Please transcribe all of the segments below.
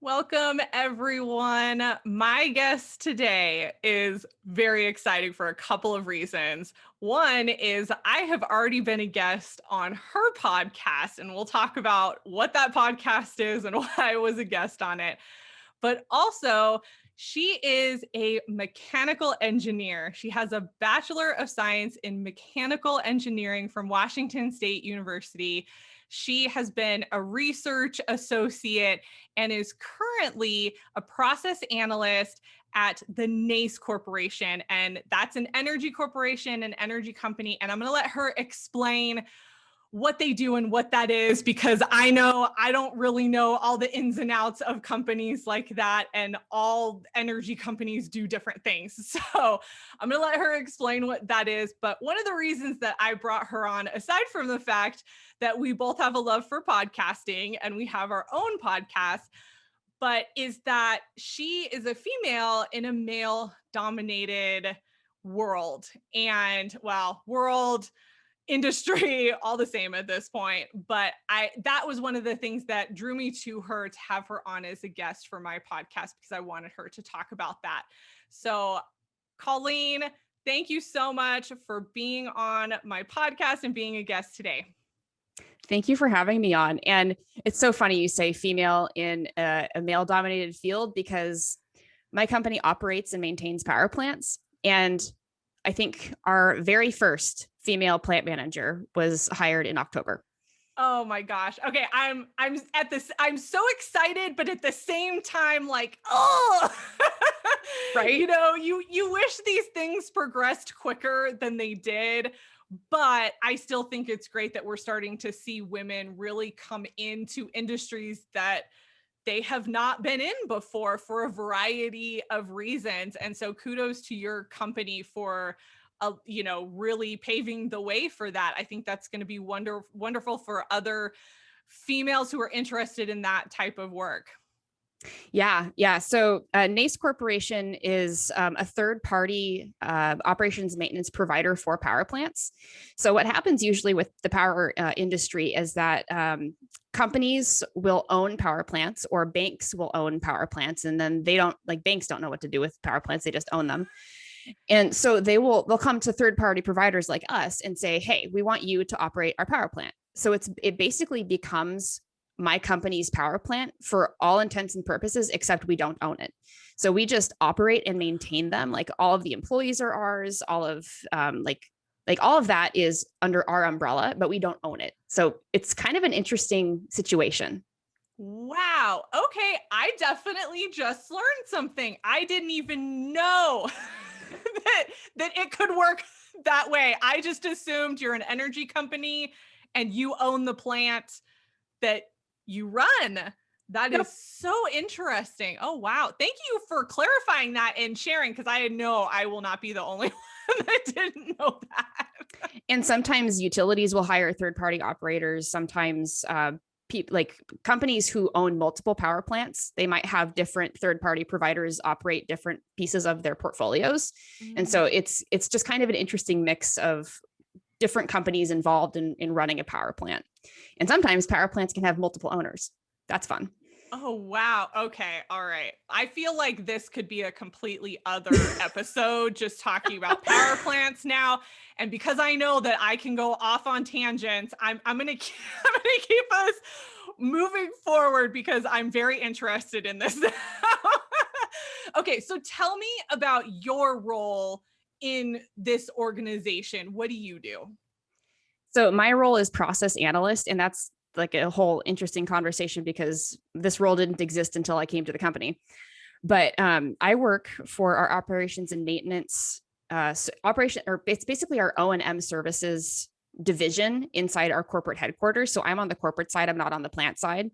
Welcome, everyone. My guest today is very exciting for a couple of reasons. One is I have already been a guest on her podcast, and we'll talk about what that podcast is and why I was a guest on it. But also, she is a mechanical engineer. She has a Bachelor of Science in Mechanical Engineering from Washington State University. She has been a research associate and is currently a process analyst at the NAES Corporation. And that's an energy corporation, an energy company. And I'm going to let her explain what they do and what that is, because I know I don't really know all the ins and outs of companies like that, and all energy companies do different things. So I'm going to let her explain what that is. But one of the reasons that I brought her on, aside from the fact that we both have a love for podcasting and we have our own podcast, but is that she is a female in a male dominated world. And world, industry, all the same at this point. But that was one of the things that drew me to her, to have her on as a guest for my podcast, because I wanted her to talk about that. So Colleen, thank you so much for being on my podcast and being a guest today. Thank you for having me on. And it's so funny you say female in a male dominated field, because my company operates and maintains power plants. And I think our very first female plant manager was hired in October. Oh my gosh. Okay. I'm so excited, but at the same time, like, oh, right. You wish these things progressed quicker than they did, but I still think it's great that we're starting to see women really come into industries that they have not been in before for a variety of reasons. And so kudos to your company for really paving the way for that. I think that's going to be wonderful for other females who are interested in that type of work. Yeah. So NAES Corporation is a third-party operations maintenance provider for power plants. So what happens usually with the power industry is that companies will own power plants, or banks will own power plants, and then banks don't know what to do with power plants. They just own them. And so they'll come to third-party providers like us and say, hey, we want you to operate our power plant. So it basically becomes my company's power plant for all intents and purposes, except we don't own it. So we just operate and maintain them. Like, all of the employees are ours, all of all of that is under our umbrella, but we don't own it. So it's kind of an interesting situation. Wow. Okay. I definitely just learned something. I didn't even know that it could work that way. I just assumed you're an energy company and you own the plant that you run. That is so interesting. Oh, wow. Thank you for clarifying that and sharing, because I know I will not be the only one that didn't know that. And sometimes utilities will hire third-party operators. Sometimes companies who own multiple power plants, they might have different third-party providers operate different pieces of their portfolios. Mm-hmm. And so it's just kind of an interesting mix of different companies involved in running a power plant. And sometimes power plants can have multiple owners. That's fun. Oh, wow. Okay. All right. I feel like this could be a completely other episode, just talking about power plants now. And because I know that I can go off on tangents, I'm going to keep us moving forward, because I'm very interested in this. Okay. So tell me about your role in this organization. What do you do? So my role is process analyst, and that's like a whole interesting conversation, because this role didn't exist until I came to the company. But I work for our operations and maintenance it's basically our O&M services division inside our corporate headquarters. So I'm on the corporate side. I'm not on the plant side.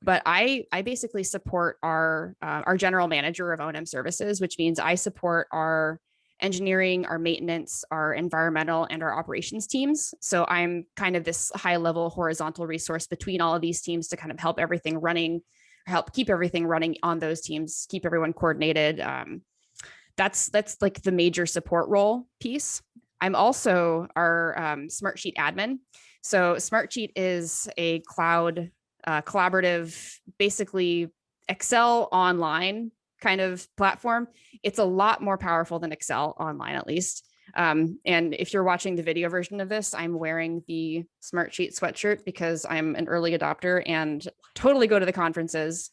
But I basically support our general manager of O&M services, which means I support our engineering, our maintenance, our environmental, and our operations teams. So I'm kind of this high-level horizontal resource between all of these teams to kind of help keep everything running on those teams, keep everyone coordinated. That's like the major support role piece. I'm also our Smartsheet admin. So Smartsheet is a cloud collaborative, basically Excel online kind of platform. It's a lot more powerful than Excel online, at least. And if you're watching the video version of this, I'm wearing the Smartsheet sweatshirt because I'm an early adopter and totally go to the conferences.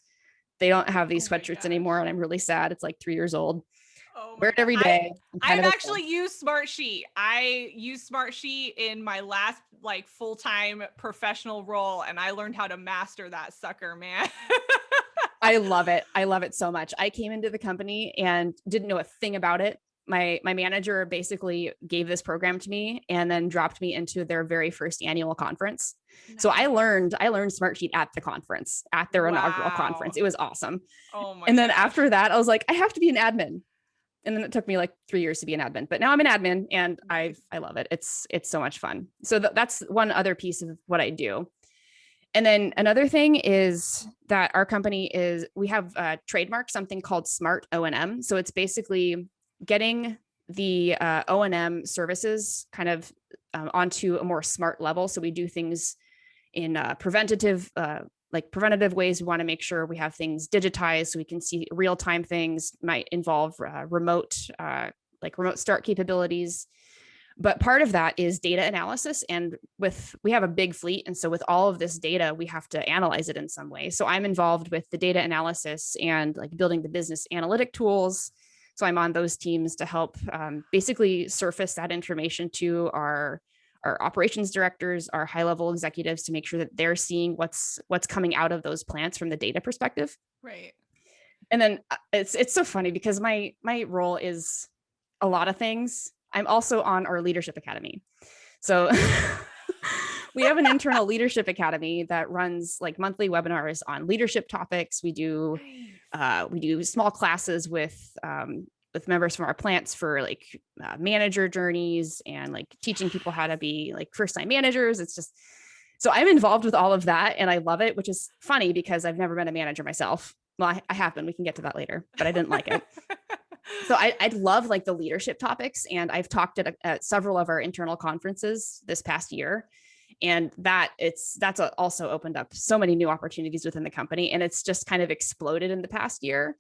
They don't have Oh these my sweatshirts gosh. anymore, and I'm really sad. It's like 3 years old. Oh Wear my it God. every day. I'm kind I've of obsessed. actually used Smartsheet. I used Smartsheet in my last like full-time professional role, and I learned how to master that sucker, man. I love it. I love it so much. I came into the company and didn't know a thing about it. My manager basically gave this program to me and then dropped me into their very first annual conference. So I learned Smartsheet at the conference, at their inaugural conference. Wow. It was awesome. Oh my And then gosh. after that, I was like, I have to be an admin. And then it took me like 3 years to be an admin, but now I'm an admin and Nice. I love it. It's so much fun. So that's one other piece of what I do. And then another thing is that our company we have trademarked something called Smart O&M. So it's basically getting the O&M services kind of onto a more smart level. So we do things in preventative ways. We want to make sure we have things digitized so we can see real-time things. Might involve remote start capabilities, but part of that is data analysis. And we have a big fleet, and so with all of this data, we have to analyze it in some way. So I'm involved with the data analysis and like building the business analytic tools. So I'm on those teams to help basically surface that information to our operations directors, our high level executives, to make sure that they're seeing what's coming out of those plants from the data perspective. Right. And then it's so funny because my role is a lot of things. I'm also on our leadership academy. So we have an internal leadership academy that runs like monthly webinars on leadership topics. Nice. We do small classes with members from our plants for like manager journeys and like teaching people how to be like first time managers. It's just, so I'm involved with all of that and I love it, which is funny because I've never been a manager myself. Well, I have been, we can get to that later, but I didn't like it. So I'd love like the leadership topics, and I've talked at several of our internal conferences this past year, and that's also opened up so many new opportunities within the company, and it's just kind of exploded in the past year.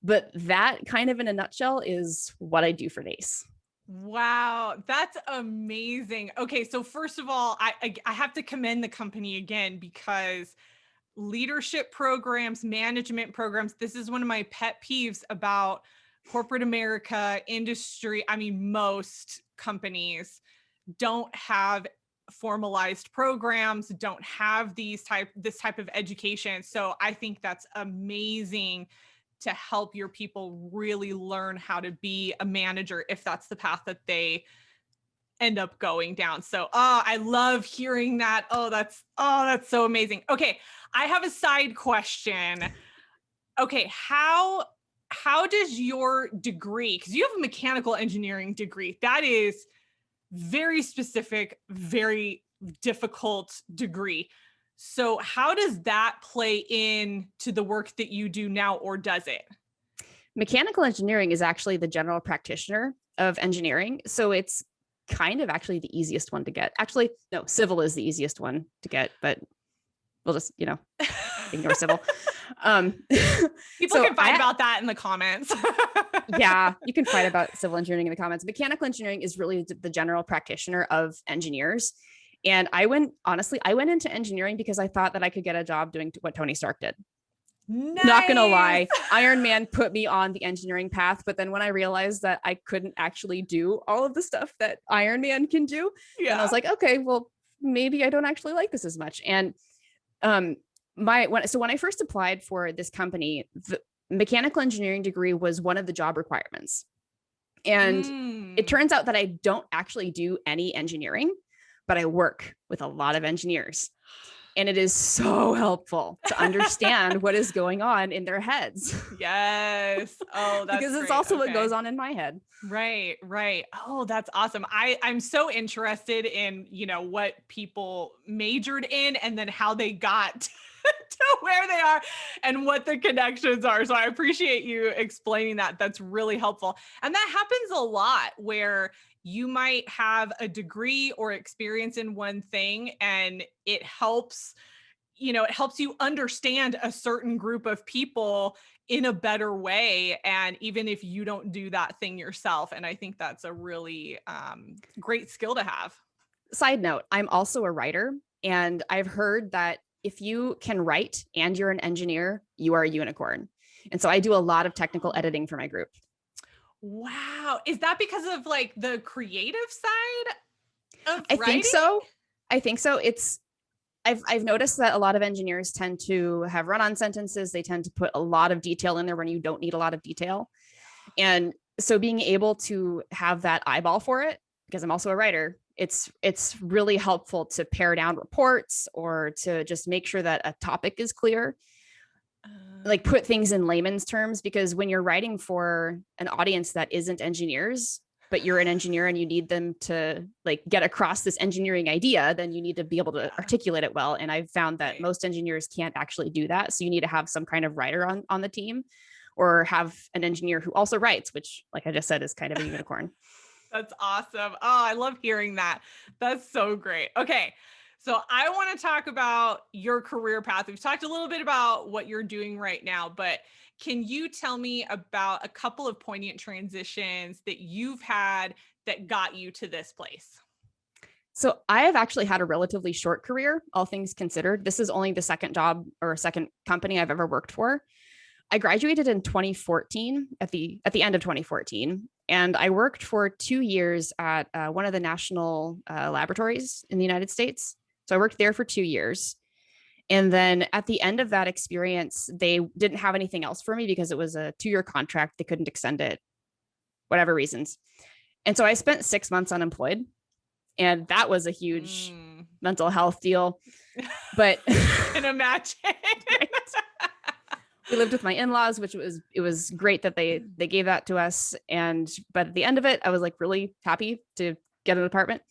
But that kind of in a nutshell is what I do for NAES. Wow, that's amazing. Okay, so first of all, I have to commend the company again because leadership programs, management programs, this is one of my pet peeves about corporate America, industry. I mean, most companies don't have formalized programs, don't have this type of education. So I think that's amazing to help your people really learn how to be a manager if that's the path that they end up going down. So, I love hearing that. That's so amazing. Okay, I have a side question. Okay, how does your degree, because you have a mechanical engineering degree, that is very specific, very difficult degree. So how does that play in to the work that you do now, or does it? Mechanical engineering is actually the general practitioner of engineering. So it's kind of actually the easiest one to get. Actually, no, civil is the easiest one to get, but we'll just, ignore civil. People can fight about that in the comments. Yeah, you can fight about civil engineering in the comments. Mechanical engineering is really the general practitioner of engineers. And I went into engineering because I thought that I could get a job doing what Tony Stark did. Nice. Not gonna lie, Iron Man put me on the engineering path, but then when I realized that I couldn't actually do all of the stuff that Iron Man can do, then I was like, okay, well, maybe I don't actually like this as much. And when I first applied for this company, the mechanical engineering degree was one of the job requirements. And it turns out that I don't actually do any engineering, but I work with a lot of engineers. And it is so helpful to understand what is going on in their heads. Yes. Oh, that's because it's great. also what Okay. goes on in my head. Right, right. Oh, that's awesome. I'm so interested in, what people majored in and then how they got to where they are and what the connections are. So I appreciate you explaining that. That's really helpful. And that happens a lot where you might have a degree or experience in one thing and it helps it helps you understand a certain group of people in a better way. And even if you don't do that thing yourself. And I think that's a really great skill to have. Side note, I'm also a writer, and I've heard that if you can write and you're an engineer, you are a unicorn. And so I do a lot of technical editing for my group. Wow. Is that because of like the creative side of I writing? think so. I think so. I've noticed that a lot of engineers tend to have run-on sentences. They tend to put a lot of detail in there when you don't need a lot of detail. And so being able to have that eyeball for it, because I'm also a writer, it's really helpful to pare down reports or to just make sure that a topic is clear, like put things in layman's terms, because when you're writing for an audience that isn't engineers, but you're an engineer and you need them to like get across this engineering idea, then you need to be able to articulate it well. And I've found that most engineers can't actually do that. So you need to have some kind of writer on the team, or have an engineer who also writes, which, like I just said, is kind of a unicorn. That's awesome. Oh, I love hearing that. That's so great. Okay. So I want to talk about your career path. We've talked a little bit about what you're doing right now, but can you tell me about a couple of poignant transitions that you've had that got you to this place? So I have actually had a relatively short career, all things considered. This is only the second job or second company I've ever worked for. I graduated in 2014, at the end of 2014, and I worked for 2 years at one of the national laboratories in the United States. So I worked there for 2 years. And then at the end of that experience, they didn't have anything else for me because it was a 2-year contract. They couldn't extend it, whatever reasons. And so I spent 6 months unemployed. And that was a huge mental health deal. But I can imagine. Right? We lived with my in-laws, which was great that they gave that to us. But at the end of it, I was like really happy to get an apartment.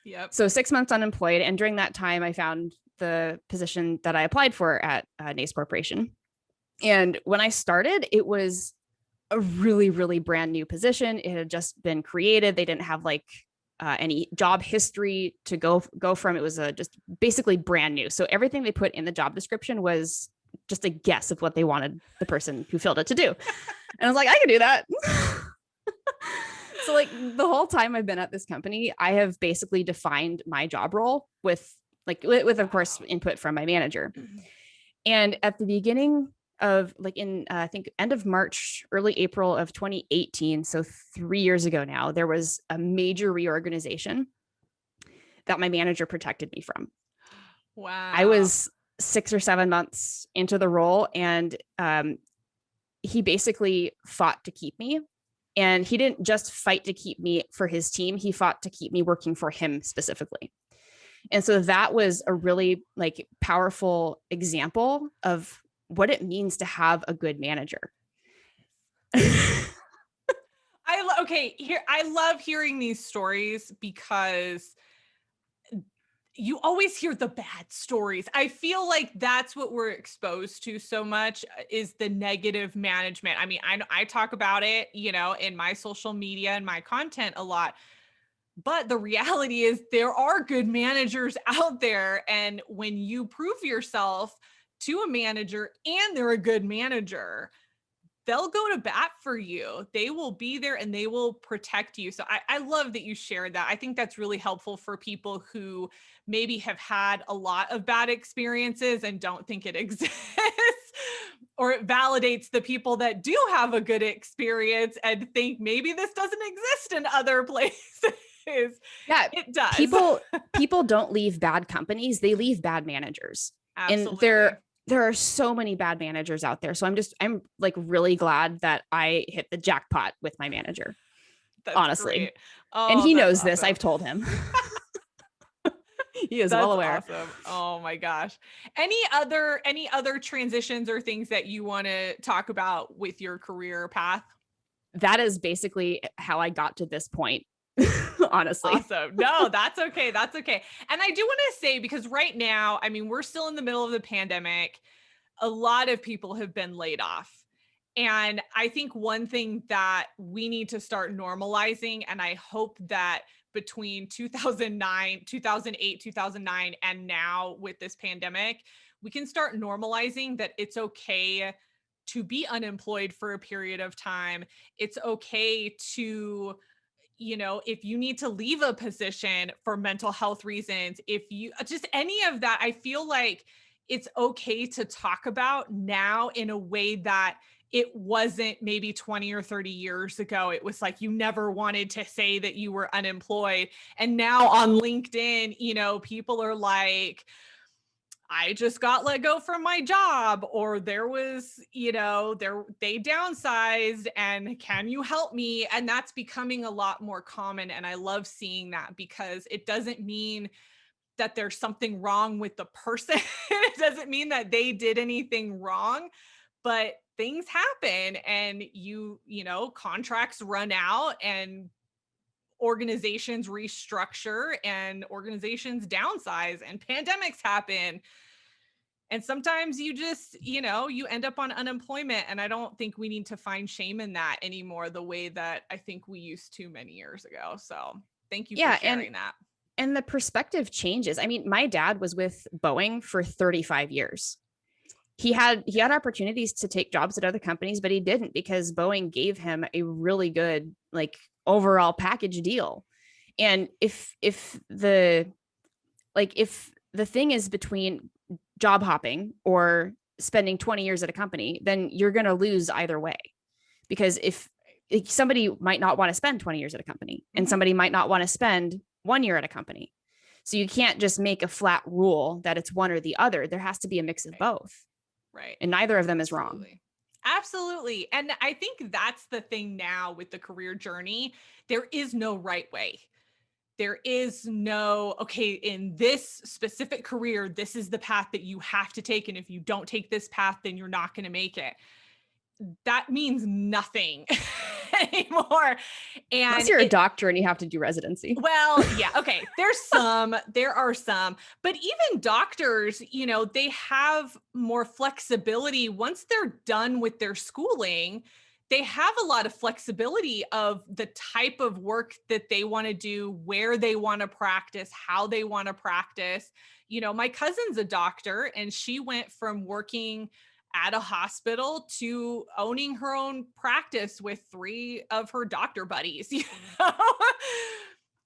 Yep. So 6 months unemployed. And during that time, I found the position that I applied for at NAES Corporation. And when I started, it was a really, really brand new position. It had just been created. They didn't have like any job history to go from. It was just basically brand new. So everything they put in the job description was just a guess of what they wanted the person who filled it to do. And I was like, I can do that. So like the whole time I've been at this company, I have basically defined my job role with of course input from my manager. And at the beginning of like in I think end of March, early April of 2018, so 3 years ago now, there was a major reorganization that my manager protected me from. Wow. I was 6 or 7 months into the role, and he basically fought to keep me. And he didn't just fight to keep me for his team, he fought to keep me working for him specifically. And so that was a really like powerful example of what it means to have a good manager. I love hearing these stories because you always hear the bad stories. I feel like that's what we're exposed to so much is the negative management. I mean, I talk about it, in my social media and my content a lot. But the reality is there are good managers out there. And when you prove yourself to a manager and they're a good manager, they'll go to bat for you. They will be there and they will protect you. So I love that you shared that. I think that's really helpful for people who maybe have had a lot of bad experiences and don't think it exists. Or it validates the people that do have a good experience and think maybe this doesn't exist in other places. Yeah, it does. People don't leave bad companies, they leave bad managers. Absolutely. And there are so many bad managers out there. So I'm like really glad that I hit the jackpot with my manager. That's honestly. Great. Oh, and he knows awesome. this. I've told him. He is That's well aware. Awesome. Oh my gosh. Any other transitions or things that you want to talk about with your career path? That is basically how I got to this point. Honestly. Awesome. No, that's okay. That's okay. And I do want to say, because right now, I mean, we're still in the middle of the pandemic. A lot of people have been laid off. And I think one thing that we need to start normalizing, and I hope that between 2008, 2009, and now with this pandemic, we can start normalizing that it's okay to be unemployed for a period of time. It's okay to, if you need to leave a position for mental health reasons, if you just any of that, I feel like it's okay to talk about now in a way that it wasn't maybe 20 or 30 years ago. It was like you never wanted to say that you were unemployed. And now on LinkedIn, people are like, I just got let go from my job, or there was, they downsized and can you help me? And that's becoming a lot more common. And I love seeing that because it doesn't mean that there's something wrong with the person. It doesn't mean that they did anything wrong, but things happen and contracts run out and organizations restructure and organizations downsize and pandemics happen. And sometimes you just, you end up on unemployment. And I don't think we need to find shame in that anymore, the way that I think we used to many years ago. So thank you for sharing that. And the perspective changes. I mean, my dad was with Boeing for 35 years. He had opportunities to take jobs at other companies, but he didn't because Boeing gave him a really good overall package deal. And if the thing is between job hopping or spending 20 years at a company, then you're going to lose either way. Because if somebody might not want to spend 20 years at a company and somebody might not want to spend 1 year at a company. So you can't just make a flat rule that it's one or the other. There has to be a mix of both. Right. And neither of them is wrong. Absolutely. And I think that's the thing now with the career journey. There is no right way. There is no, okay, in this specific career, this is the path that you have to take. And if you don't take this path, then you're not going to make it. That means nothing anymore. And unless you're a doctor and you have to do residency. Well, yeah. Okay. There are some, but even doctors, they have more flexibility once they're done with their schooling. They have a lot of flexibility of the type of work that they want to do, where they want to practice, how they want to practice. My cousin's a doctor and she went from working at a hospital to owning her own practice with 3 of her doctor buddies,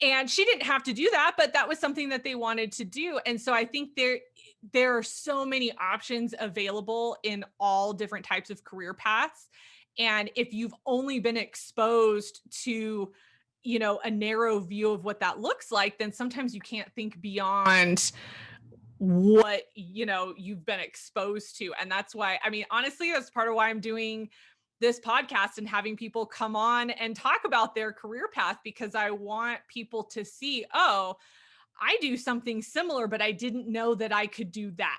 And she didn't have to do that, but that was something that they wanted to do. And so I think there are so many options available in all different types of career paths. And if you've only been exposed to, a narrow view of what that looks like, then sometimes you can't think beyond what you've been exposed to. And that's why, honestly, that's part of why I'm doing this podcast and having people come on and talk about their career path, because I want people to see, oh, I do something similar, but I didn't know that I could do that,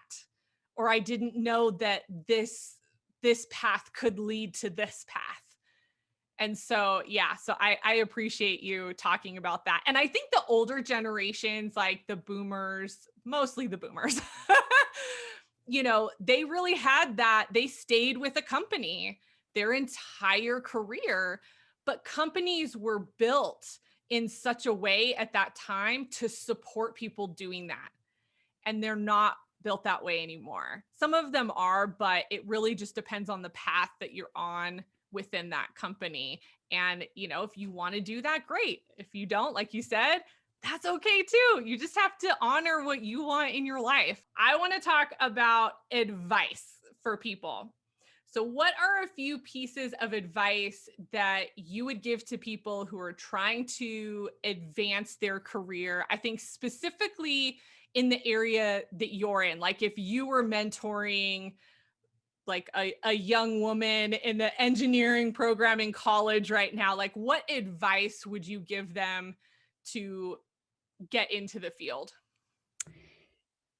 or I didn't know that this path could lead to this path. And so, yeah, so I appreciate you talking about that. And I think the older generations, like the boomers, mostly the boomers, they really had that. They stayed with a company their entire career, but companies were built in such a way at that time to support people doing that. And they're not built that way anymore. Some of them are, but it really just depends on the path that you're on within that company. And, if you want to do that, great. If you don't, like you said, that's okay too. You just have to honor what you want in your life. I want to talk about advice for people. So what are a few pieces of advice that you would give to people who are trying to advance their career? I think specifically in the area that you're in, like if you were mentoring like a young woman in the engineering program in college right now, like what advice would you give them to get into the field?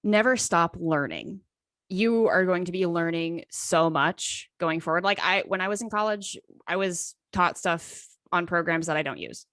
Never stop learning. You are going to be learning so much going forward. When I was in college, I was taught stuff on programs that I don't use.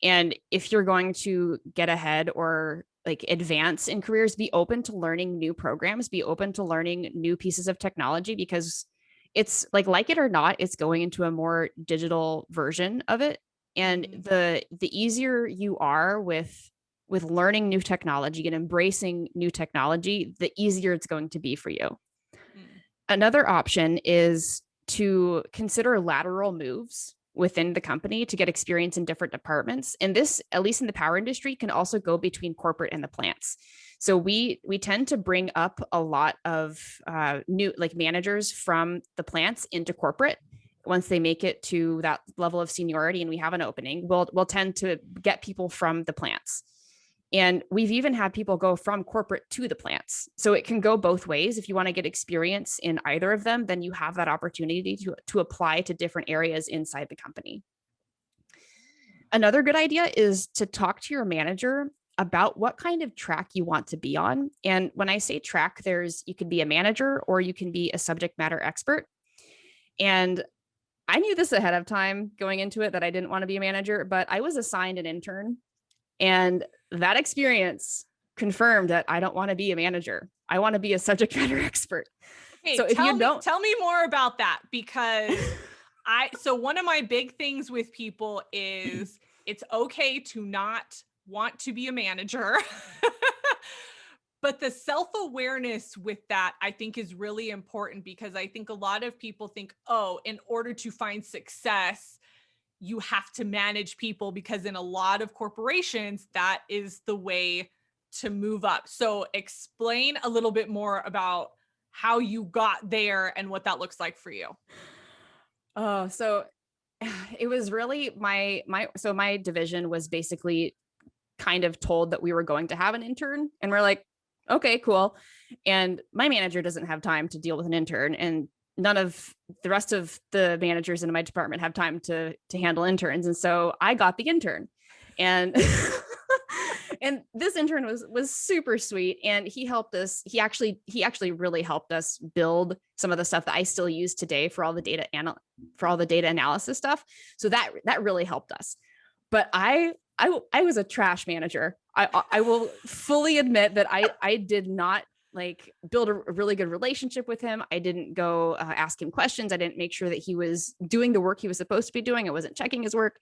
And if you're going to get ahead or advance in careers, be open to learning new programs, be open to learning new pieces of technology, because it's like it or not, it's going into a more digital version of it. And the easier you are with with learning new technology and embracing new technology, the easier it's going to be for you. Mm. Another option is to consider lateral moves within the company to get experience in different departments. And this, at least in the power industry, can also go between corporate and the plants. So we tend to bring up a lot of new managers from the plants into corporate. Once they make it to that level of seniority and we have an opening, we'll tend to get people from the plants. And we've even had people go from corporate to the plants. So it can go both ways. If you want to get experience in either of them, then you have that opportunity to apply to different areas inside the company. Another good idea is to talk to your manager about what kind of track you want to be on. And when I say track, you could be a manager or you can be a subject matter expert. And I knew this ahead of time going into it that I didn't want to be a manager, but I was assigned an intern. And that experience confirmed that I don't want to be a manager. I want to be a subject matter expert. Okay, so if you don't tell me more about that, because so one of my big things with people is it's okay to not want to be a manager. But the self-awareness with that, I think, is really important, because I think a lot of people think, oh, in order to find success, you have to manage people, because in a lot of corporations, that is the way to move up. So explain a little bit more about how you got there and what that looks like for you. Oh, so it was really my division was basically kind of told that we were going to have an intern, and we're like, okay, cool. And my manager doesn't have time to deal with an intern, and none of the rest of the managers in my department have time to handle interns. And so I got the intern, and and this intern was super sweet, and he helped us. He actually really helped us build some of the stuff that I still use today for all the data analysis stuff. So that really helped us. But I was a trash manager. I will fully admit that I did not build a really good relationship with him. I didn't go ask him questions. I didn't make sure that he was doing the work he was supposed to be doing. I wasn't checking his work.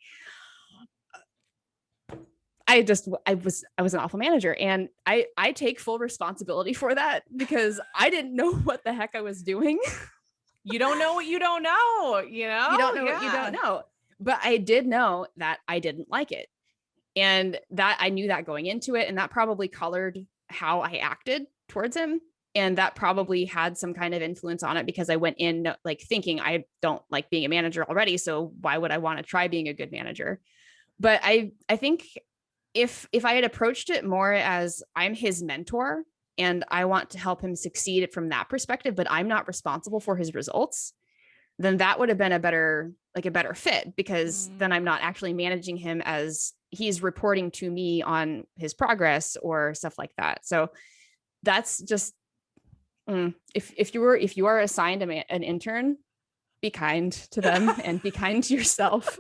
I was an awful manager, and I take full responsibility for that, because I didn't know what the heck I was doing. You don't know what you don't know, you know? You don't know what you don't know. But I did know that I didn't like it. And that I knew that going into it, and that probably colored how I acted towards him. And that probably had some kind of influence on it, because I went in thinking I don't like being a manager already. So why would I want to try being a good manager? But I think if I had approached it more as I'm his mentor and I want to help him succeed from that perspective, but I'm not responsible for his results, then that would have been a better fit, because then I'm not actually managing him as he's reporting to me on his progress or stuff like that. So that's just, if you are assigned an intern, be kind to them and be kind to yourself.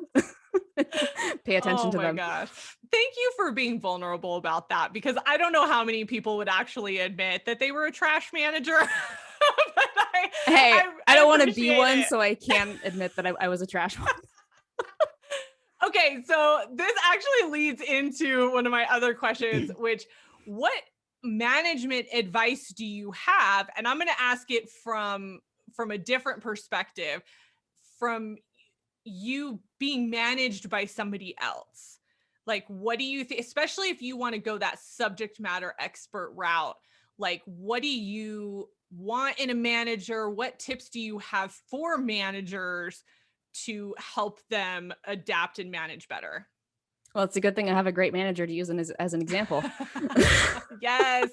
Pay attention to them. Oh my gosh. Thank you for being vulnerable about that, because I don't know how many people would actually admit that they were a trash manager. But I don't want to be one, so I can admit that I was a trash one. Okay, so this actually leads into one of my other questions, which, what management advice do you have? And I'm going to ask it from a different perspective, from you being managed by somebody else. Like, what do you think, especially if you want to go that subject matter expert route? Like, what do you want in a manager? What tips do you have for managers to help them adapt and manage better? Well, it's a good thing I have a great manager to use as an example. Yes.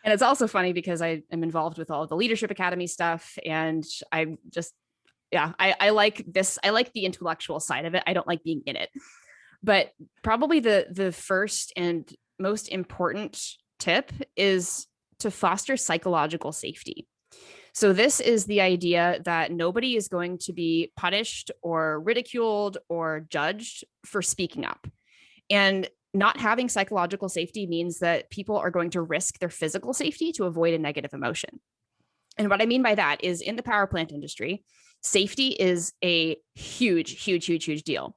And it's also funny because I am involved with all of the Leadership Academy stuff, and I'm just, I like this. I like the intellectual side of it. I don't like being in it. But probably the first and most important tip is to foster psychological safety. So this is the idea that nobody is going to be punished or ridiculed or judged for speaking up. And not having psychological safety means that people are going to risk their physical safety to avoid a negative emotion. And what I mean by that is, in the power plant industry, safety is a huge, huge, huge, huge deal.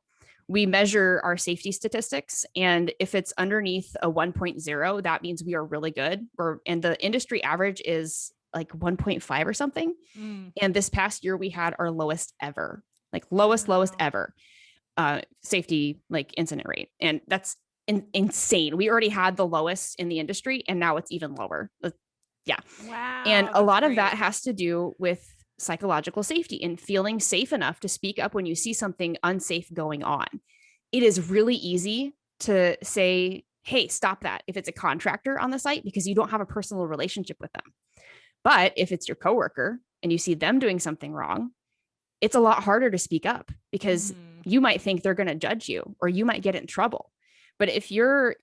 we measure our safety statistics. And if it's underneath a 1.0, that means we are really good. And the industry average is like 1.5 or something. Mm. And this past year, we had our lowest ever, like lowest Wow. ever safety like incident rate. And that's insane. We already had the lowest in the industry, and now it's even lower. Yeah. And Wow, a that's lot of great. that has to do with psychological safety and feeling safe enough to speak up when you see something unsafe going on. It is really easy to say, hey, stop that, if it's a contractor on the site, because you don't have a personal relationship with them. But if it's your coworker and you see them doing something wrong, it's a lot harder to speak up because you might think they're going to judge you or you might get in trouble. But if you're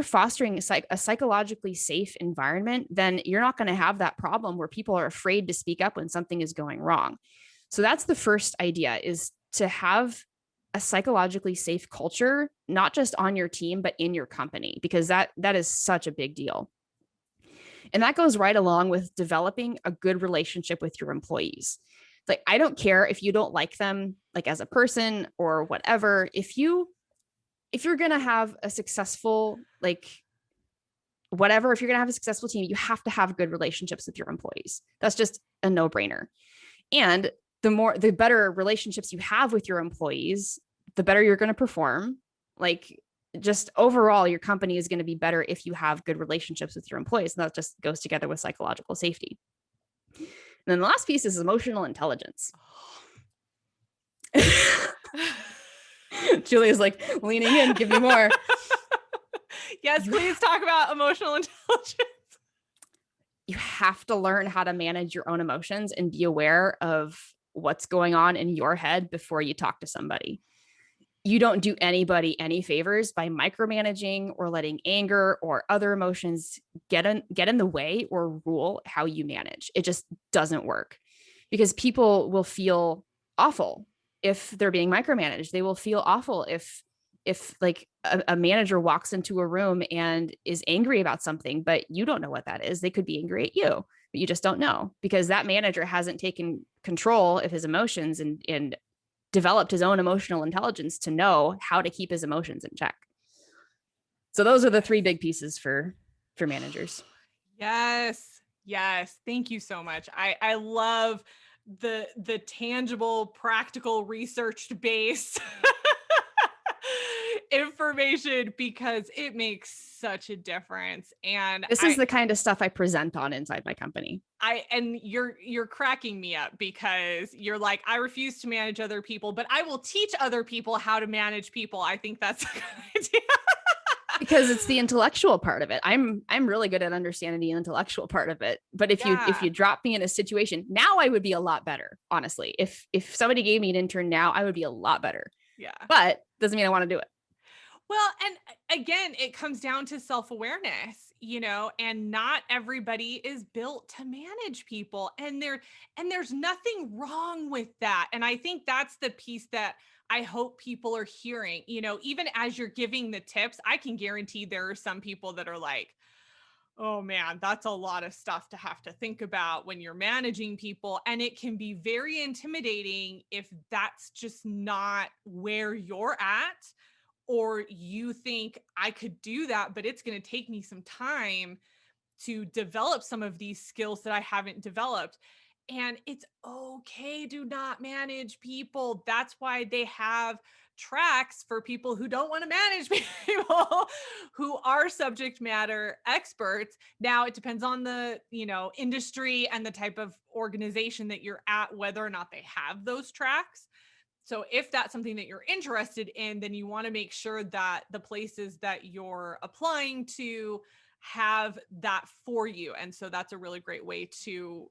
fostering a psychologically safe environment, then you're not going to have that problem where people are afraid to speak up when something is going wrong. So that's the first idea, is to have a psychologically safe culture, not just on your team, but in your company, because that is such a big deal. And that goes right along with developing a good relationship with your employees. Like, I don't care if you don't like them, like as a person or whatever. If you're going to have a successful, like whatever, if you're going to have a successful team, you have to have good relationships with your employees. That's just a no-brainer. And the better relationships you have with your employees, the better you're going to perform. Like, just overall, your company is going to be better if you have good relationships with your employees. And that just goes together with psychological safety. And then the last piece is emotional intelligence. Julia's like leaning in, give me more. Yes, please talk about emotional intelligence. You have to learn how to manage your own emotions and be aware of what's going on in your head before you talk to somebody. You don't do anybody any favors by micromanaging or letting anger or other emotions get in the way or rule how you manage. It just doesn't work, because people will feel awful if they're being micromanaged. They will feel awful if like a manager walks into a room and is angry about something, but you don't know what that is. They could be angry at you, but you just don't know, because that manager hasn't taken control of his emotions and developed his own emotional intelligence to know how to keep his emotions in check. So those are the three big pieces for managers. Yes. Yes. Thank you so much. I love the tangible, practical, researched based information, because it makes such a difference. And This is the kind of stuff I present on inside my company. And you're cracking me up, because you're like, I refuse to manage other people, but I will teach other people how to manage people. I think that's a good idea. Because it's the intellectual part of it. I'm really good at understanding the intellectual part of it. But if you drop me in a situation now, I would be a lot better. Honestly, if somebody gave me an intern now, I would be a lot better. Yeah. But doesn't mean I want to do it. Well, and again, it comes down to self-awareness, and not everybody is built to manage people, and there's nothing wrong with that. And I think that's the piece that I hope people are hearing. Even as you're giving the tips, I can guarantee there are some people that are like, oh man, that's a lot of stuff to have to think about when you're managing people. And it can be very intimidating if that's just not where you're at, or you think I could do that, but it's going to take me some time to develop some of these skills that I haven't developed. And it's okay to not manage people. That's why they have tracks for people who don't want to manage people, who are subject matter experts. Now it depends on the, industry and the type of organization that you're at, whether or not they have those tracks. So if that's something that you're interested in, then you want to make sure that the places that you're applying to have that for you. And so that's a really great way to,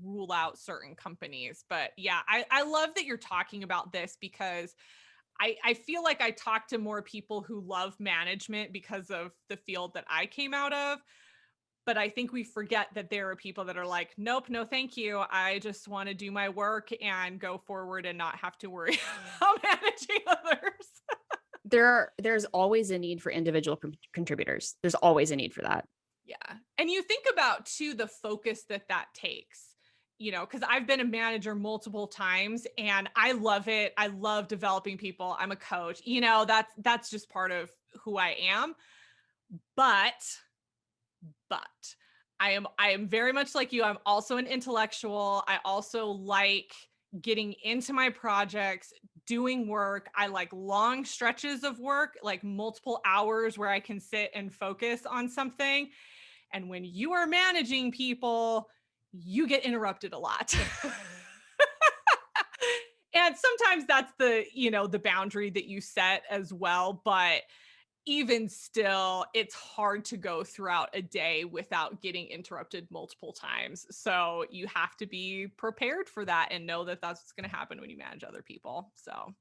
rule out certain companies. But yeah, I love that you're talking about this, because I feel like I talk to more people who love management because of the field that I came out of. But I think we forget that there are people that are like, nope, no, thank you. I just want to do my work and go forward and not have to worry about managing others. There's always a need for individual contributors. There's always a need for that. Yeah. And you think about too, the focus that takes. because I've been a manager multiple times and I love it. I love developing people. I'm a coach, that's just part of who I am. But I am very much like you. I'm also an intellectual. I also like getting into my projects, doing work. I like long stretches of work, like multiple hours where I can sit and focus on something. And when you are managing people, you get interrupted a lot. And sometimes that's the boundary that you set as well. But even still, it's hard to go throughout a day without getting interrupted multiple times. So you have to be prepared for that and know that that's what's going to happen when you manage other people. So,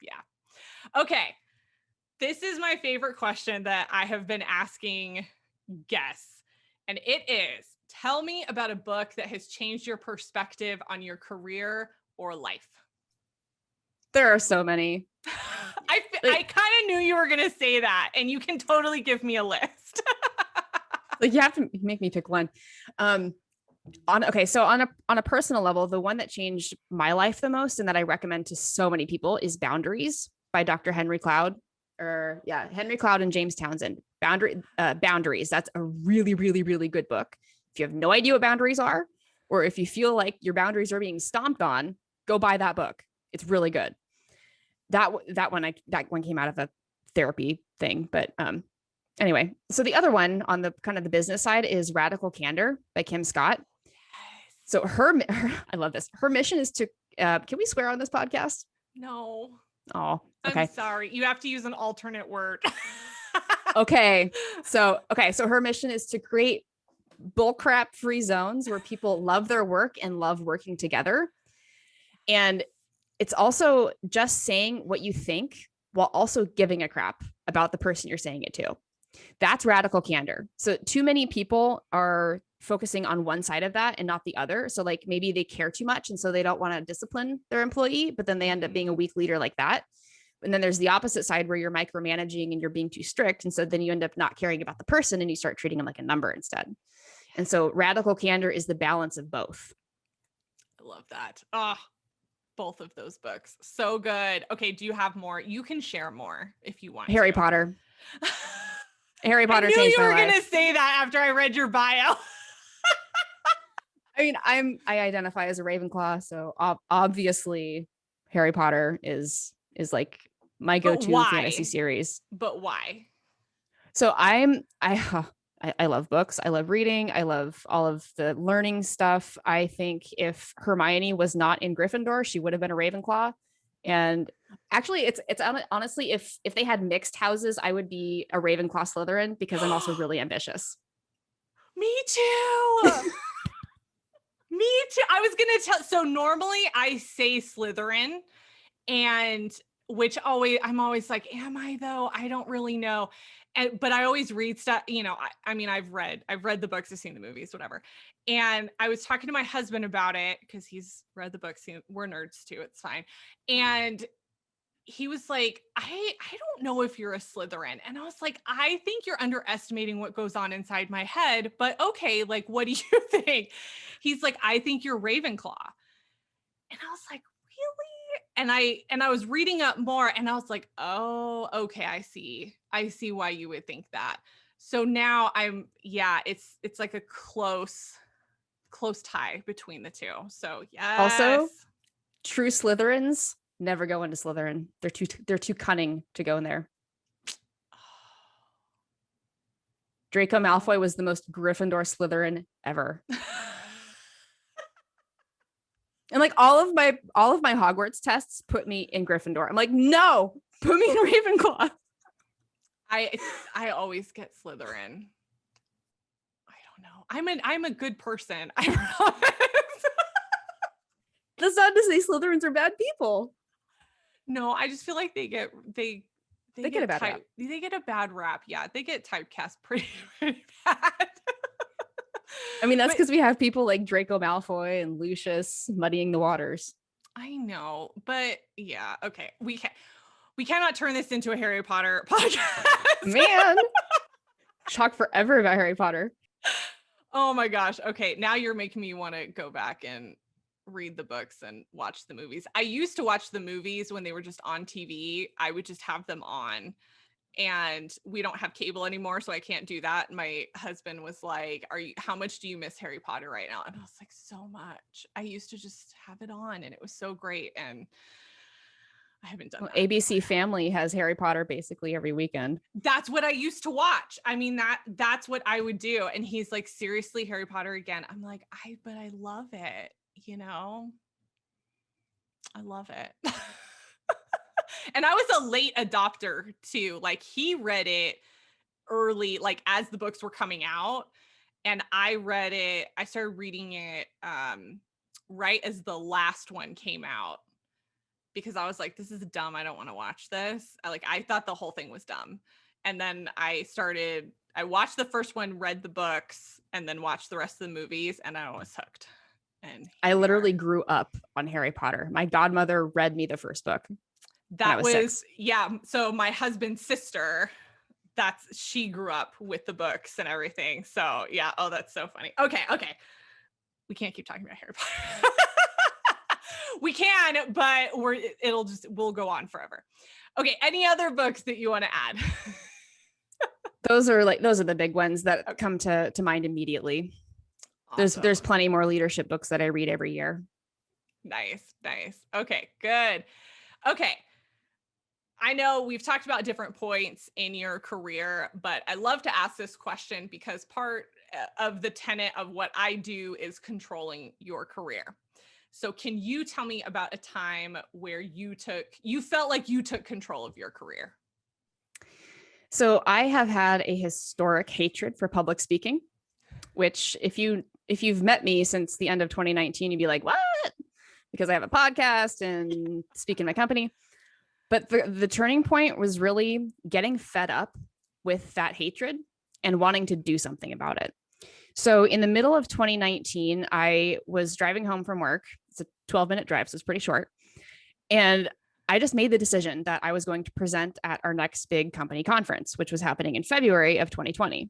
yeah. Okay. This is my favorite question that I have been asking guests. And it is, tell me about a book that has changed your perspective on your career or life. There are so many. I kind of knew you were going to say that, and you can totally give me a list. Like you have to make me pick one. So on a personal level, the one that changed my life the most and that I recommend to so many people is Boundaries by Dr. Henry Cloud. Henry Cloud and James Townsend. Boundaries. That's a really, really, really good book. If you have no idea what boundaries are, or if you feel like your boundaries are being stomped on, go buy that book. It's really good. That one came out of a therapy thing, but anyway. So the other one on the kind of the business side is Radical Candor by Kim Scott. So her I love this. Her mission is to can we swear on this podcast? No. Oh, okay. I'm sorry. You have to use an alternate word. Okay. So her mission is to create bullcrap free zones where people love their work and love working together. And it's also just saying what you think while also giving a crap about the person you're saying it to. That's radical candor. So too many people are focusing on one side of that and not the other. So like maybe they care too much and so they don't want to discipline their employee, but then they end up being a weak leader like that. And then there's the opposite side where you're micromanaging and you're being too strict. And so then you end up not caring about the person and you start treating them like a number instead. And so radical candor is the balance of both. I love that. Both of those books. So good. Okay. Do you have more? You can share more if you want. Harry Potter. Harry Potter changed my life. I knew you were going to say that after I read your bio. I mean, I identify as a Ravenclaw, so obviously Harry Potter is like my go-to fantasy series. But why? So I love books. I love reading. I love all of the learning stuff. I think if Hermione was not in Gryffindor, she would have been a Ravenclaw. And actually, it's honestly, if they had mixed houses, I would be a Ravenclaw Slytherin because I'm also really ambitious. Me too. Me too. I was going to tell. So normally I say Slytherin, and I'm always like, am I though? I don't really know. But I always read stuff, I mean, I've read the books, I've seen the movies, whatever. And I was talking to my husband about it because he's read the books. We're nerds too. It's fine. And he was like, I don't know if you're a Slytherin. And I was like, I think you're underestimating what goes on inside my head, but okay. Like, what do you think? He's like, I think you're Ravenclaw. And I was like, really? And I was reading up more and I was like, oh, okay. I see why you would think that. So now it's like a close tie between the two. So yes. Also, true Slytherins never go into Slytherin. They're too cunning to go in there. Draco Malfoy was the most Gryffindor Slytherin ever. And like all of my Hogwarts tests put me in Gryffindor. I'm like, no, put me in Ravenclaw. I always get Slytherin. I don't know. I'm a good person. I promise. That's not to say Slytherins are bad people. No, I just feel like they get a bad rap. They get a bad rap. Yeah, they get typecast pretty bad. I mean, that's because we have people like Draco Malfoy and Lucius muddying the waters. I know, but yeah, okay. We cannot turn this into a Harry Potter podcast. Man. Talk forever about Harry Potter. Oh my gosh. Okay. Now you're making me want to go back and read the books and watch the movies. I used to watch the movies when they were just on TV. I would just have them on, and we don't have cable anymore, so I can't do that. My husband was like, how much do you miss Harry Potter right now? And I was like, so much. I used to just have it on and it was so great. And I haven't done Well, that ABC anymore. Family has Harry Potter basically every weekend. That's what I used to watch. I mean, that's what I would do. And he's like, seriously, Harry Potter again? I'm like, but I love it, you know? I love it. And I was a late adopter too. Like, he read it early, like as the books were coming out. And I started reading it right as the last one came out, because I was like, this is dumb. I don't want to watch this. I thought the whole thing was dumb. And then I watched the first one, read the books, and then watched the rest of the movies, and I was hooked. And I here we are. literally grew up on Harry Potter. My godmother read me the first book when I That was 6. yeah. So my husband's sister, she grew up with the books and everything. So yeah. Oh, that's so funny. Okay. We can't keep talking about Harry Potter. We can, but we'll go on forever. Okay. Any other books that you want to add? Those are the big ones that come to mind immediately. Awesome. There's plenty more leadership books that I read every year. Nice. Okay, good. Okay. I know we've talked about different points in your career, but I love to ask this question because part of the tenet of what I do is controlling your career. So can you tell me about a time where you felt like you took control of your career? So I have had a historic hatred for public speaking, which if you've met me since the end of 2019, you'd be like, what? Because I have a podcast and speak in my company. But the turning point was really getting fed up with that hatred and wanting to do something about it. So in the middle of 2019, I was driving home from work. It's a 12-minute drive, so it's pretty short. And I just made the decision that I was going to present at our next big company conference, which was happening in February of 2020.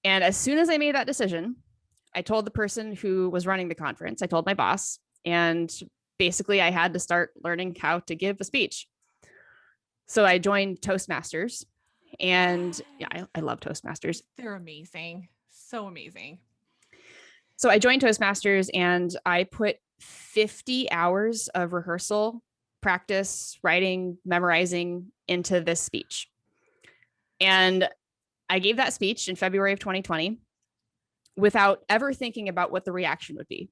And as soon as I made that decision, I told the person who was running the conference, I told my boss, and basically I had to start learning how to give a speech. So I joined Toastmasters, and yeah, I love Toastmasters. They're amazing. So amazing. So I joined Toastmasters and I put 50 hours of rehearsal, practice, writing, memorizing into this speech. And I gave that speech in February of 2020 without ever thinking about what the reaction would be.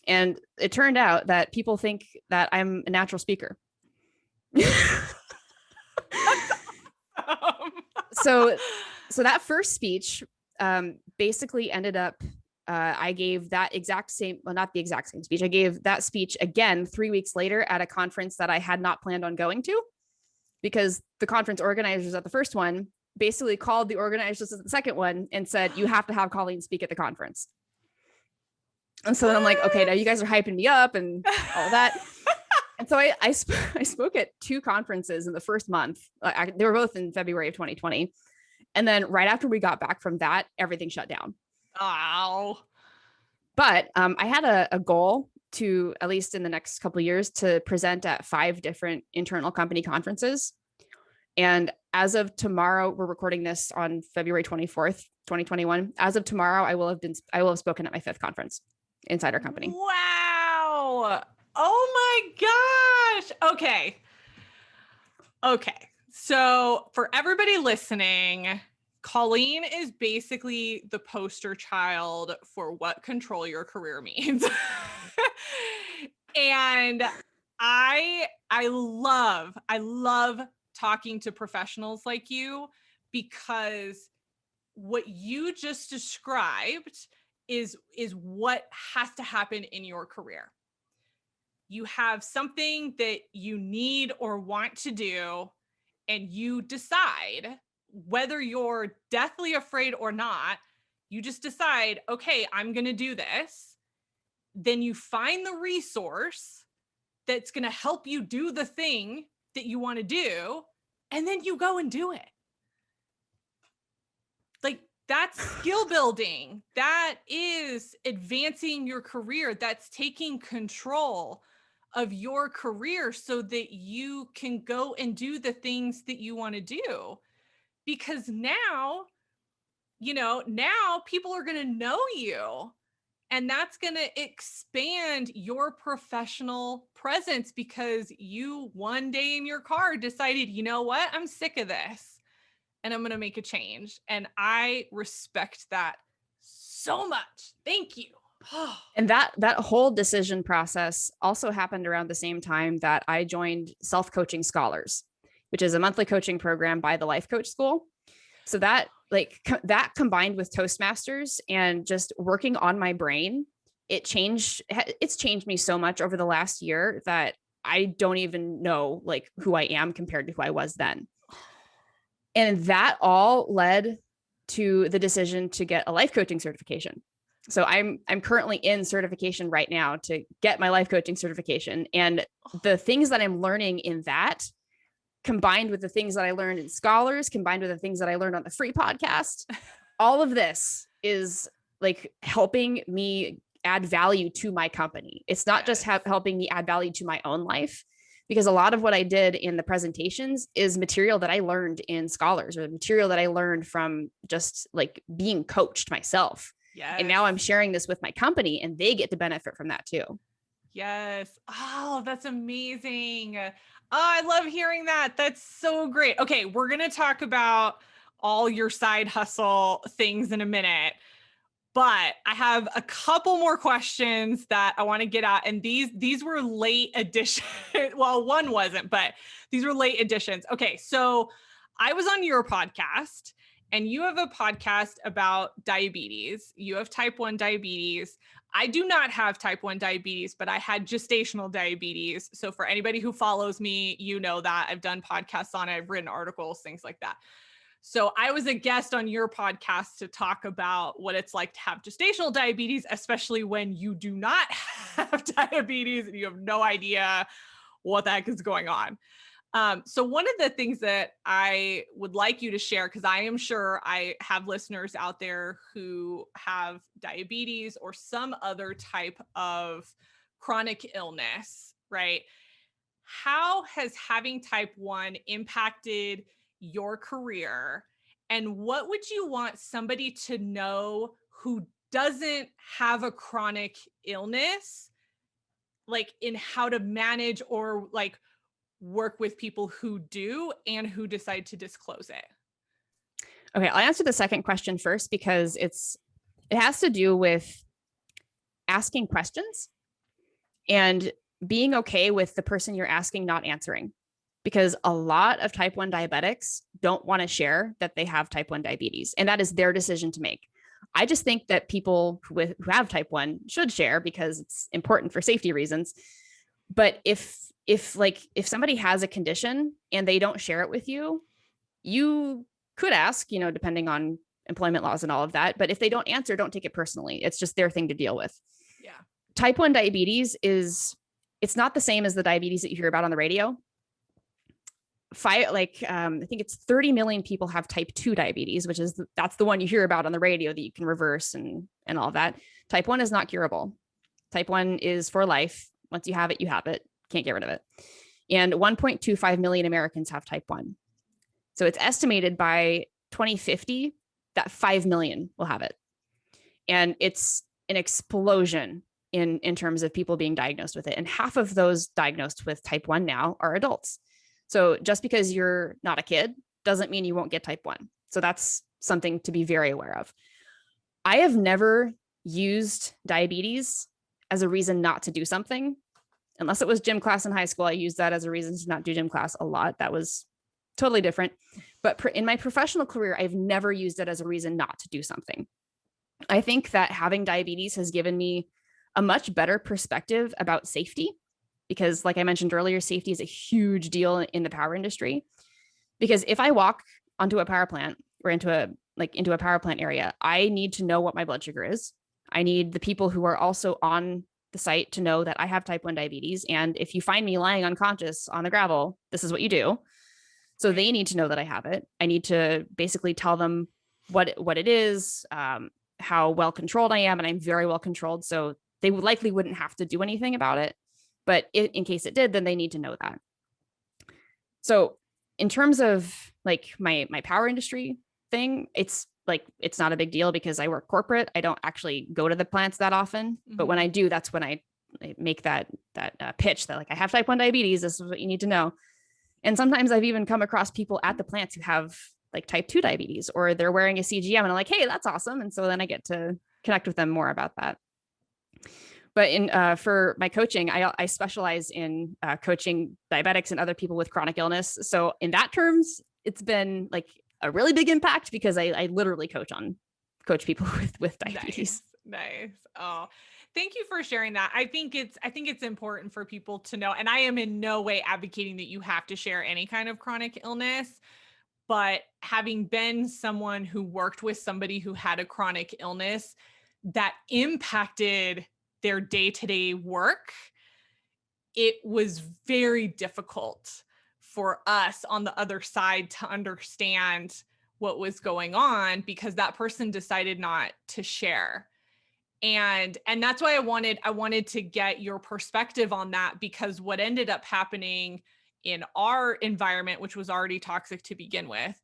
And it turned out that people think that I'm a natural speaker. So that first speech basically ended up, I gave that exact same, well, not the exact same speech. I gave that speech again 3 weeks later at a conference that I had not planned on going to, because the conference organizers at the first one basically called the organizers at the second one and said, you have to have Colleen speak at the conference. And so then I'm like, okay, now you guys are hyping me up and all that. And so I spoke at 2 conferences in the first month. They were both in February of 2020. And then right after we got back from that, everything shut down. Ow. But I had a goal to, at least in the next couple of years, to present at 5 different internal company conferences. And as of tomorrow, we're recording this on February 24th, 2021. As of tomorrow, I will have spoken at my 5th conference inside our company. Wow. Oh my gosh. Okay. So for everybody listening, Colleen is basically the poster child for what control your career means. And I love talking to professionals like you, because what you just described is what has to happen in your career. You have something that you need or want to do, and you decide, whether you're deathly afraid or not, you just decide, okay, I'm going to do this. Then you find the resource that's going to help you do the thing that you want to do, and then you go and do it. Like, That's skill building. That is advancing your career. That's taking control of your career so that you can go and do the things that you want to do. Because now, now people are going to know you, and that's going to expand your professional presence because you one day in your car decided, you know what, I'm sick of this and I'm going to make a change. And I respect that so much. Thank you. And that whole decision process also happened around the same time that I joined Self-Coaching Scholars, which is a monthly coaching program by the Life Coach School. So that that combined with Toastmasters and just working on my brain, it's changed me so much over the last year that I don't even know like who I am compared to who I was then. And that all led to the decision to get a life coaching certification. So I'm currently in certification right now to get my life coaching certification. And the things that I'm learning in that, combined with the things that I learned in Scholars, combined with the things that I learned on the free podcast, all of this is like helping me add value to my company. It's not just helping me add value to my own life, because a lot of what I did in the presentations is material that I learned in Scholars, or material that I learned from just like being coached myself. Yes. And now I'm sharing this with my company and they get to benefit from that too. Yes. Oh, that's amazing. Oh, I love hearing that. That's so great. Okay, we're going to talk about all your side hustle things in a minute, but I have a couple more questions that I want to get at. And these were late additions. Well, one wasn't, but these were late additions. Okay, so I was on your podcast, and you have a podcast about diabetes. You have type 1 diabetes. I do not have type 1 diabetes, but I had gestational diabetes. So for anybody who follows me, you know that I've done podcasts on it. I've written articles, things like that. So I was a guest on your podcast to talk about what it's like to have gestational diabetes, especially when you do not have diabetes and you have no idea what the heck is going on. So one of the things that I would like you to share, because I am sure I have listeners out there who have diabetes or some other type of chronic illness, right? How has having type 1 impacted your career? And what would you want somebody to know who doesn't have a chronic illness, like in how to manage or like work with people who do and who decide to disclose it? Okay, I'll answer the second question first because it has to do with asking questions and being okay with the person you're asking not answering. Because a lot of type 1 diabetics don't want to share that they have type 1 diabetes, and that is their decision to make. I just think that people who have type 1 should share because it's important for safety reasons. But if somebody has a condition and they don't share it with you, you could ask, depending on employment laws and all of that. But if they don't answer, don't take it personally. It's just their thing to deal with. Yeah. Type 1 diabetes it's not the same as the diabetes that you hear about on the radio. I think it's 30 million people have type 2 diabetes, which is that's the one you hear about on the radio that you can reverse and all that. Type 1 is not curable. Type 1 is for life. Once you have it, can't get rid of it. And 1.25 million Americans have type 1. So it's estimated by 2050 that 5 million will have it. And it's an explosion in terms of people being diagnosed with it. And half of those diagnosed with type 1 now are adults. So just because you're not a kid doesn't mean you won't get type 1. So that's something to be very aware of. I have never used diabetes as a reason not to do something. Unless it was gym class in high school, I used that as a reason to not do gym class a lot. That was totally different. But in my professional career, I've never used it as a reason not to do something. I think that having diabetes has given me a much better perspective about safety. Because like I mentioned earlier, safety is a huge deal in the power industry. Because if I walk onto a power plant or into a power plant area, I need to know what my blood sugar is. I need the people who are also on the site to know that I have type 1 diabetes. And if you find me lying unconscious on the gravel, this is what you do. So they need to know that I have it. I need to basically tell them what it is, how well controlled I am, and I'm very well controlled. So they likely wouldn't have to do anything about it. But in case it did, then they need to know that. So in terms of like my power industry thing, it's not a big deal because I work corporate. I don't actually go to the plants that often, but when I do, that's when I make that pitch that like, I have type 1 diabetes. This is what you need to know. And sometimes I've even come across people at the plants who have like type 2 diabetes, or they're wearing a CGM, and I'm like, hey, that's awesome. And so then I get to connect with them more about that. But for my coaching, I specialize in coaching diabetics and other people with chronic illness. So in that terms, it's been like a really big impact because I literally coach people with diabetes. Nice. Oh, thank you for sharing that. I think it's important for people to know, and I am in no way advocating that you have to share any kind of chronic illness, but having been someone who worked with somebody who had a chronic illness that impacted their day-to-day work, it was very difficult for us on the other side to understand what was going on because that person decided not to share. And that's why I wanted to get your perspective on that, because what ended up happening in our environment, which was already toxic to begin with,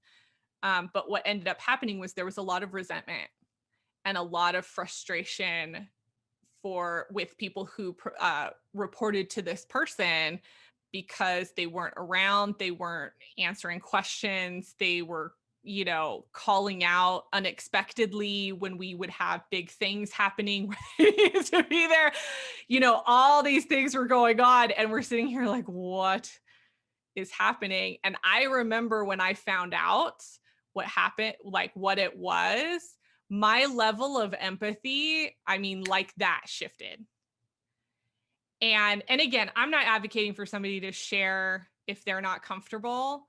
but what ended up happening was there was a lot of resentment and a lot of frustration with people who reported to this person because they weren't around, they weren't answering questions, they were, calling out unexpectedly when we would have big things happening where they needed to be there. All these things were going on, and we're sitting here like, what is happening? And I remember when I found out what happened, like what it was, my level of empathy, like that shifted. And again, I'm not advocating for somebody to share if they're not comfortable,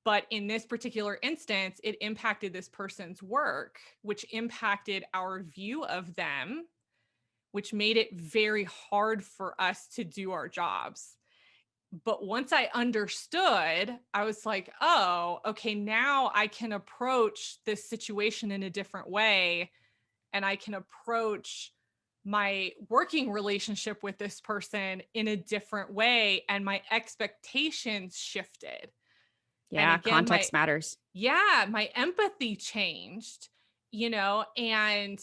but in this particular instance, it impacted this person's work, which impacted our view of them, which made it very hard for us to do our jobs. But once I understood, I was like, oh, okay, now I can approach this situation in a different way. And I can approach my working relationship with this person in a different way. And my expectations shifted. Yeah, And again, context matters. Yeah, my empathy changed, and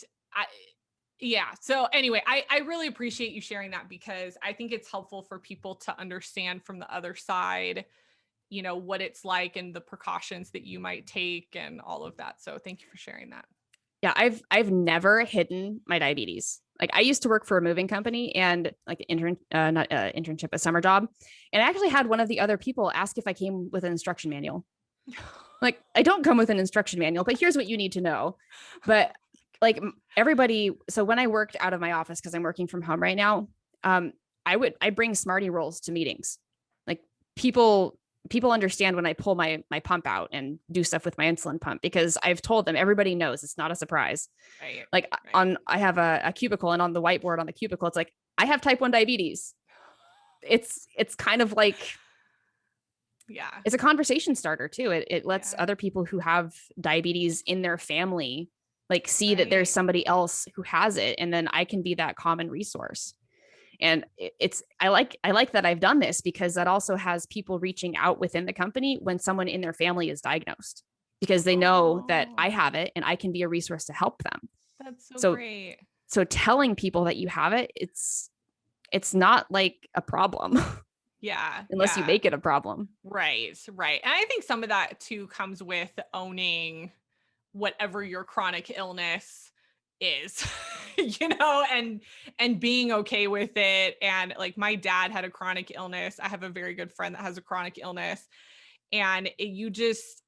So anyway, I really appreciate you sharing that, because I think it's helpful for people to understand from the other side, what it's like and the precautions that you might take and all of that. So thank you for sharing that. Yeah, I've never hidden my diabetes. Like I used to work for a moving company and like not internship, a summer job. And I actually had one of the other people ask if I came with an instruction manual. Like I don't come with an instruction manual, but here's what you need to know. But like everybody, so when I worked out of my office, because I'm working from home right now, I bring Smarty rolls to meetings. Like people understand when I pull my pump out and do stuff with my insulin pump, because I've told them, everybody knows it's not a surprise. Right. Like I have a cubicle, and on the whiteboard on the cubicle, it's like, I have type 1 diabetes. It's kind of like, yeah, it's a conversation starter too. It lets other people who have diabetes in their family like see that there's somebody else who has it, and then I can be that common resource. And I like that I've done this, because that also has people reaching out within the company when someone in their family is diagnosed, because they know that I have it and I can be a resource to help them. That's so great. So telling people that you have it, it's not like a problem. Yeah. Unless you make it a problem. Right. And I think some of that too comes with owning whatever your chronic illness is, and being okay with it. And like my dad had a chronic illness. I have a very good friend that has a chronic illness. And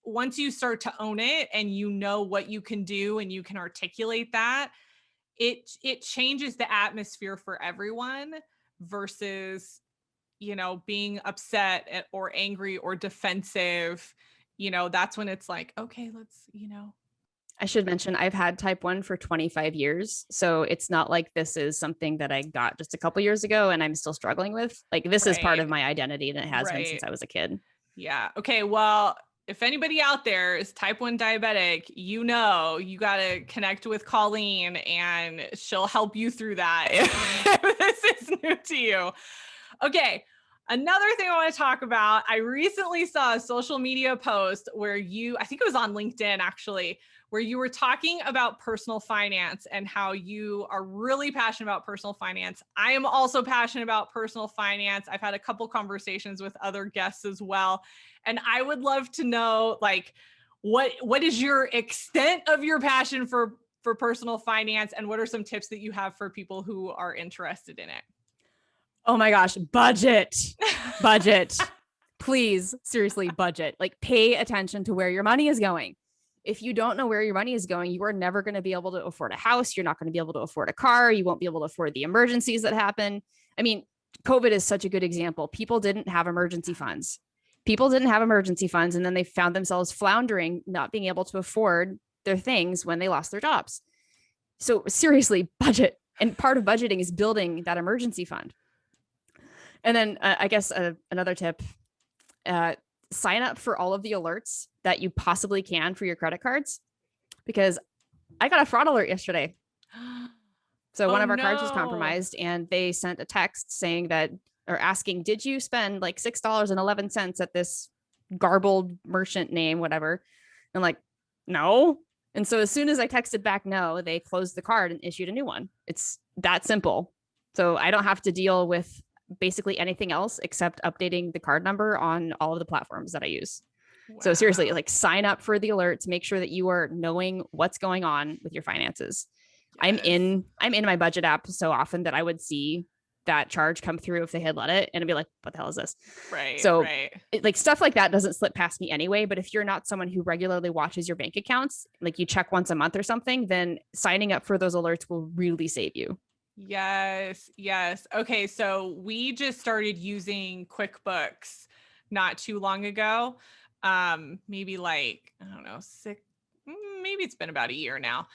once you start to own it and you know what you can do and you can articulate that, it changes the atmosphere for everyone versus, being upset or angry or defensive. That's when it's like, okay, let's, I should mention I've had type 1 for 25 years. So it's not like this is something that I got just a couple years ago and I'm still struggling with. Like this is part of my identity, and it has been since I was a kid. Yeah. Okay. Well, if anybody out there is type 1 diabetic, you know, you got to connect with Colleen and she'll help you through that if this is new to you. Okay. Another thing I want to talk about, I recently saw a social media post where I think it was on LinkedIn actually, where you were talking about personal finance and how you are really passionate about personal finance. I am also passionate about personal finance. I've had a couple conversations with other guests as well. And I would love to know, like, what is your extent of your passion for personal finance, and what are some tips that you have for people who are interested in it? Oh my gosh, budget. Please, seriously, budget. Like, pay attention to where your money is going. If you don't know where your money is going, you are never going to be able to afford a house. You're not going to be able to afford a car. You won't be able to afford the emergencies that happen. I mean, COVID is such a good example. People didn't have emergency funds. And then they found themselves floundering, not being able to afford their things when they lost their jobs. So seriously, budget. And part of budgeting is building that emergency fund. And then I guess another tip, sign up for all of the alerts that you possibly can for your credit cards, because I got a fraud alert yesterday. So one of our cards was compromised, and they sent a text saying that, or asking, did you spend like $6.11 at this garbled merchant name, whatever? And like, no. And so as soon as I texted back no, they closed the card and issued a new one. It's that simple. So I don't have to deal with basically anything else except updating the card number on all of the platforms that I use. Wow. So seriously, like, sign up for the alerts, make sure that you are knowing what's going on with your finances. Yes. I'm in my budget app so often that I would see that charge come through if they had let it, and I'd be like, what the hell is this? Right. So right. Like, stuff like that doesn't slip past me anyway. But if you're not someone who regularly watches your bank accounts, like you check once a month or something, then signing up for those alerts will really save you. Yes. Okay. So we just started using QuickBooks not too long ago. Maybe like, I don't know, maybe it's been about a year now.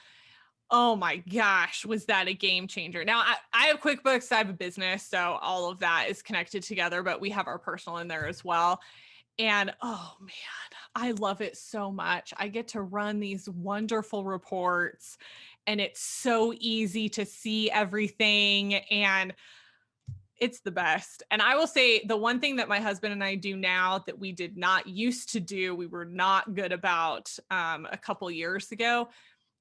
Oh my gosh, was that a game changer? Now I have QuickBooks, I have a business, so all of that is connected together, but we have our personal in there as well. And oh man, I love it so much. I get to run these wonderful reports, and it's so easy to see everything, and it's the best. And I will say, the one thing that my husband and I do now that we did not used to do, we were not good about a couple years ago,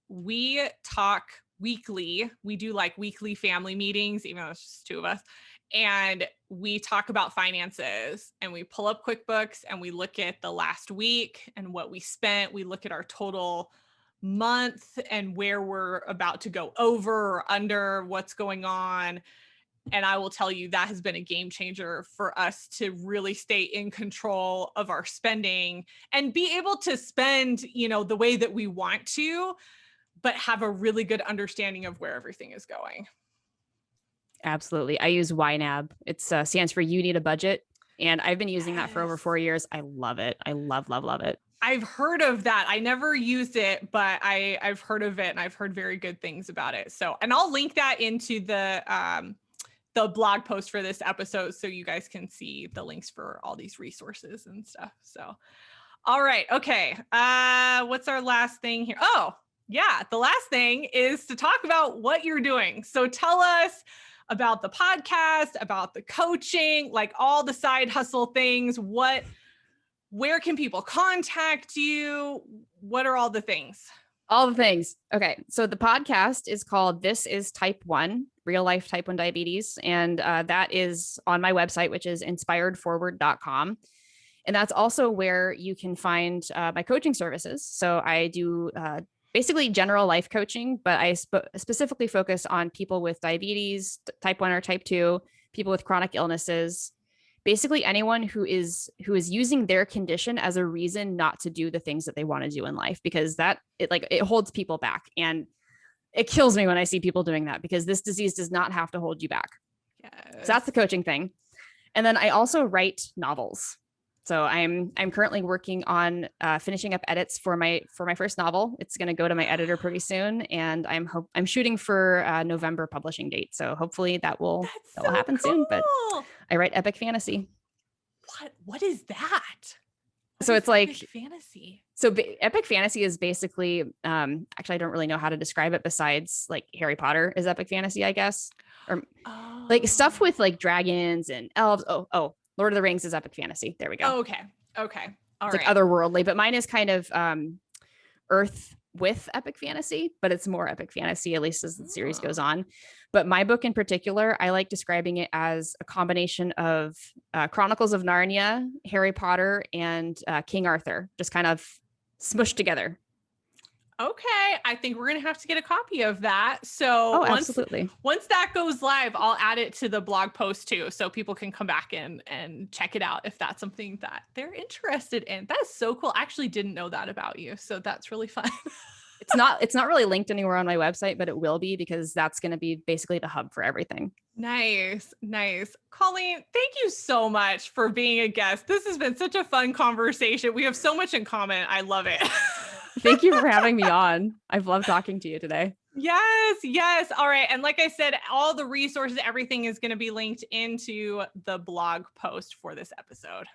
we talk weekly. We do like weekly family meetings, even though it's just two of us. And we talk about finances, and we pull up QuickBooks and we look at the last week and what we spent. We look at our total month and where we're about to go over or under, what's going on. And I will tell you, that has been a game changer for us to really stay in control of our spending and be able to spend, the way that we want to, but have a really good understanding of where everything is going. Absolutely. I use YNAB. It stands for You Need a Budget. And I've been using that for over 4 years. I love it. I love it. I've heard of that. I never used it, but I've heard of it, and I've heard very good things about it. So, and I'll link that into the blog post for this episode, so you guys can see the links for all these resources and stuff. So, all right. Okay. What's our last thing here? Oh, yeah. The last thing is to talk about what you're doing. So tell us about the podcast, about the coaching, like all the side hustle things. Where can people contact you? What are all the things? All the things. Okay. So the podcast is called This is Type 1, Real Life Type 1 Diabetes. And that is on my website, which is inspiredforward.com. And that's also where you can find my coaching services. So I do basically general life coaching, but I specifically focus on people with diabetes, type 1 or type 2, people with chronic illnesses, basically anyone who is using their condition as a reason not to do the things that they want to do in life, because it holds people back. And it kills me when I see people doing that, because this disease does not have to hold you back. Yes. So that's the coaching thing. And then I also write novels. So I'm currently working on finishing up edits for my first novel. It's going to go to my editor pretty soon, and I'm shooting for a November publishing date. So hopefully that will happen soon. But I write epic fantasy. What is that? So it's like epic fantasy. So epic fantasy is basically, actually, I don't really know how to describe it besides like Harry Potter is epic fantasy, I guess, or like stuff with like dragons and elves. Oh, Lord of the Rings is epic fantasy. There we go. Oh, okay. Okay. All It's like right. otherworldly, but mine is kind of Earth with epic fantasy, but it's more epic fantasy, at least as the series goes on. But my book in particular, I like describing it as a combination of Chronicles of Narnia, Harry Potter, and King Arthur, just kind of smushed together. Okay, I think we're gonna have to get a copy of that. So absolutely. Once that goes live, I'll add it to the blog post too, so people can come back in and check it out if that's something that they're interested in. That is so cool. I actually didn't know that about you, so that's really fun. It's not really linked anywhere on my website, but it will be because that's going to be basically the hub for everything. Nice. Colleen, thank you so much for being a guest. This has been such a fun conversation. We have so much in common. I love it. Thank you for having me on. I've loved talking to you today. Yes. All right. And like I said, all the resources, everything is going to be linked into the blog post for this episode.